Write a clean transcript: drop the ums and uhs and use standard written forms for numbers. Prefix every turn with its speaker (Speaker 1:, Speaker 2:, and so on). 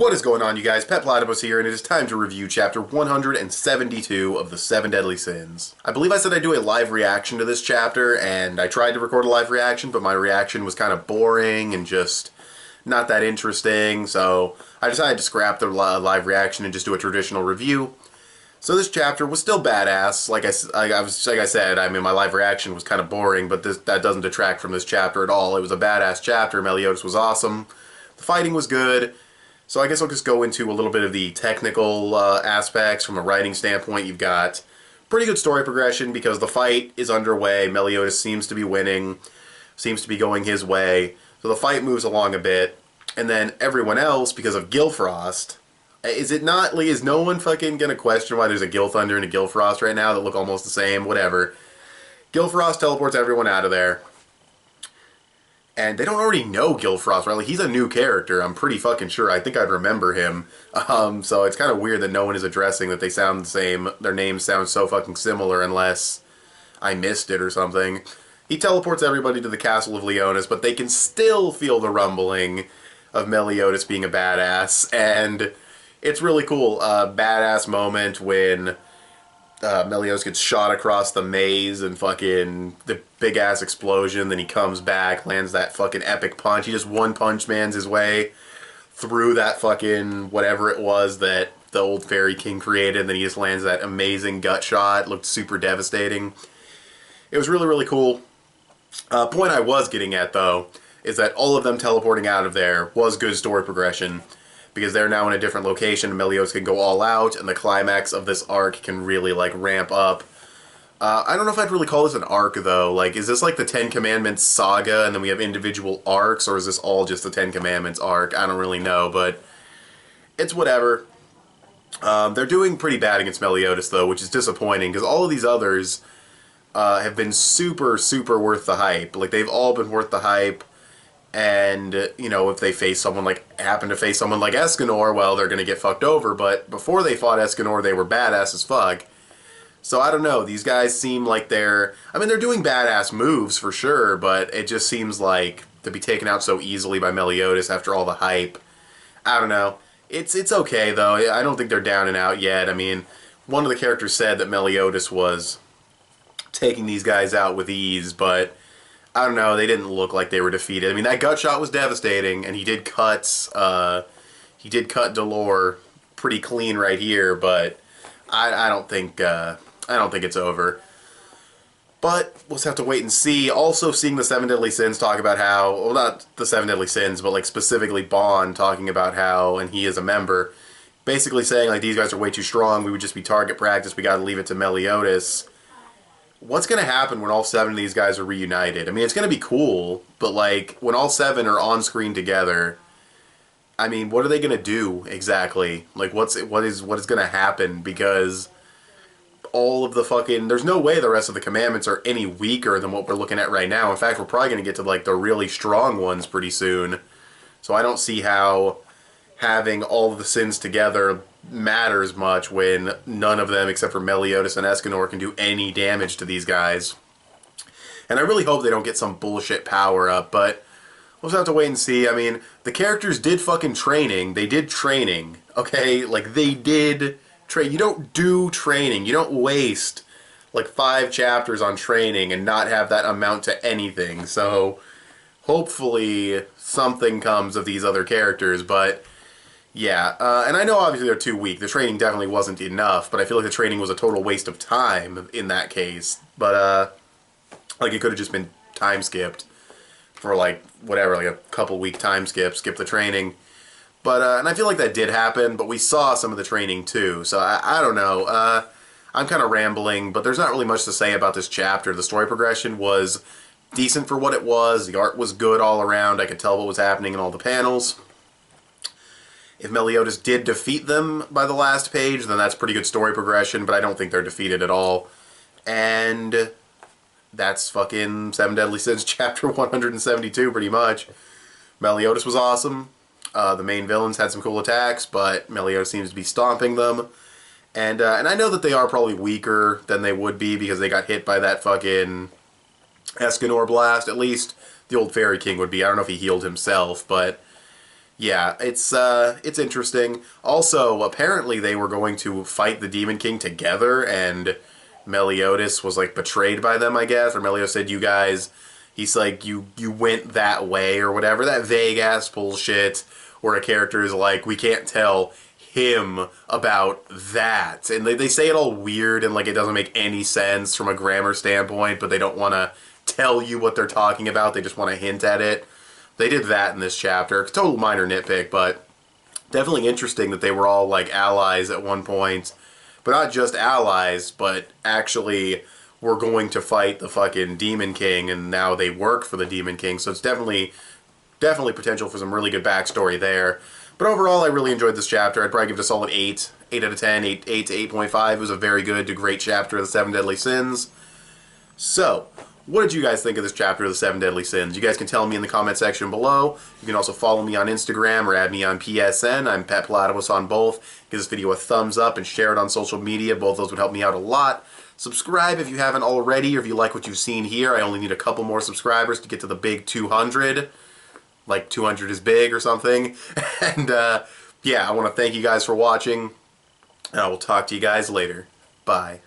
Speaker 1: What is going on, you guys? Petplatypus here, and it is time to review chapter 172 of the 7 Deadly Sins. I believe I said I'd do a live reaction to this chapter, and I tried to record a live reaction, but my reaction was kind of boring and just not that interesting, so I decided to scrap the live reaction and just do a traditional review. So this chapter was still badass. Like I said, I mean, my live reaction was kind of boring, but that doesn't detract from this chapter at all. It was a badass chapter. Meliodas was awesome. The fighting was good. So I guess I'll just go into a little bit of the technical aspects from a writing standpoint. You've got pretty good story progression because the fight is underway. Meliodas seems to be winning, seems to be going his way. So the fight moves along a bit. And then everyone else, because of Gilfrost, is no one fucking gonna question why there's a Gilthunder and a Gilfrost right now that look almost the same? Whatever. Gilfrost teleports everyone out of there. And they don't already know Gilfrost, right? Like, he's a new character, I'm pretty fucking sure. I think I'd remember him. So it's kind of weird that no one is addressing that they sound the same. Their names sound so fucking similar unless I missed it or something. He teleports everybody to the castle of Leonis, but they can still feel the rumbling of Meliodas being a badass. And it's really cool. Badass moment when Meliodas gets shot across the maze and fucking the big ass explosion, then he comes back, lands that fucking epic punch. He just one punch man's his way through that fucking whatever it was that the old fairy king created, and then he just lands that amazing gut shot. Looked super devastating. It was really, really cool. Point I was getting at, though, is that all of them teleporting out of there was good story progression, because they're now in a different location, and Meliodas can go all out, and the climax of this arc can really, like, ramp up. I don't know if I'd really call this an arc, though. Like, is this like the Ten Commandments saga, and then we have individual arcs, or is this all just the Ten Commandments arc? I don't really know, but it's whatever. They're doing pretty bad against Meliodas, though, which is disappointing, because all of these others have been super, super worth the hype. Like, they've all been worth the hype. And, you know, if they happen to face someone like Escanor, well, they're going to get fucked over. But before they fought Escanor, they were badass as fuck. So I don't know, these guys seem like they're doing badass moves for sure, but it just seems like to be taken out so easily by Meliodas after all the hype. I don't know. It's okay, though. I don't think they're down and out yet. I mean, one of the characters said that Meliodas was taking these guys out with ease, but I don't know, they didn't look like they were defeated. I mean, that gut shot was devastating, and he did cut Delore pretty clean right here, but I don't think it's over. But we'll just have to wait and see. Also, seeing the 7 Deadly Sins talk about how, well, not the 7 Deadly Sins, but like specifically Bond talking about how, and he is a member, basically saying like, these guys are way too strong, we would just be target practice, we gotta leave it to Meliodas. What's going to happen when all 7 of these guys are reunited? I mean, it's going to be cool, but like, when all 7 are on screen together, I mean, what are they going to do exactly? Like, what is going to happen? Because all of the fucking, there's no way the rest of the commandments are any weaker than what we're looking at right now. In fact, we're probably going to get to like the really strong ones pretty soon. So I don't see how having all of the sins together matters much when none of them, except for Meliodas and Escanor, can do any damage to these guys. And I really hope they don't get some bullshit power-up, but we'll just have to wait and see. I mean, the characters did fucking training. They did training, okay? Like, they did train. You don't do training. You don't waste, like, 5 chapters on training and not have that amount to anything. So, hopefully, something comes of these other characters, but yeah, and I know obviously they're too weak. The training definitely wasn't enough, but I feel like the training was a total waste of time in that case. But, like, it could have just been time skipped for, like, whatever, like a couple-week time skip the training. But, and I feel like that did happen, but we saw some of the training, too. So, I don't know. I'm kind of rambling, but there's not really much to say about this chapter. The story progression was decent for what it was. The art was good all around. I could tell what was happening in all the panels. If Meliodas did defeat them by the last page, then that's pretty good story progression, but I don't think they're defeated at all. And that's fucking 7 Deadly Sins chapter 172, pretty much. Meliodas was awesome. The main villains had some cool attacks, but Meliodas seems to be stomping them. And I know that they are probably weaker than they would be because they got hit by that fucking Escanor blast. At least the old Fairy King would be. I don't know if he healed himself, but Yeah, it's interesting. Also, apparently they were going to fight the Demon King together, and Meliodas was like betrayed by them, I guess. Or Meliodas said, "You guys," he's like, "You went that way," or whatever. That vague ass bullshit, where a character is like, "We can't tell him about that," and they say it all weird and like it doesn't make any sense from a grammar standpoint, but they don't want to tell you what they're talking about. They just want to hint at it. They did that in this chapter. Total minor nitpick, but definitely interesting that they were all like allies at one point. But not just allies, but actually were going to fight the fucking Demon King, and now they work for the Demon King. So it's definitely potential for some really good backstory there. But overall, I really enjoyed this chapter. I'd probably give it a solid 8. 8 out of 10, 8 to 8.5. It was a very good to great chapter of the Seven Deadly Sins. So, what did you guys think of this chapter of the Seven Deadly Sins? You guys can tell me in the comment section below. You can also follow me on Instagram or add me on PSN. I'm petplatypus on both. Give this video a thumbs up and share it on social media. Both those would help me out a lot. Subscribe if you haven't already, or if you like what you've seen here. I only need a couple more subscribers to get to the big 200. Like 200 is big or something. And yeah, I want to thank you guys for watching. And I will talk to you guys later. Bye.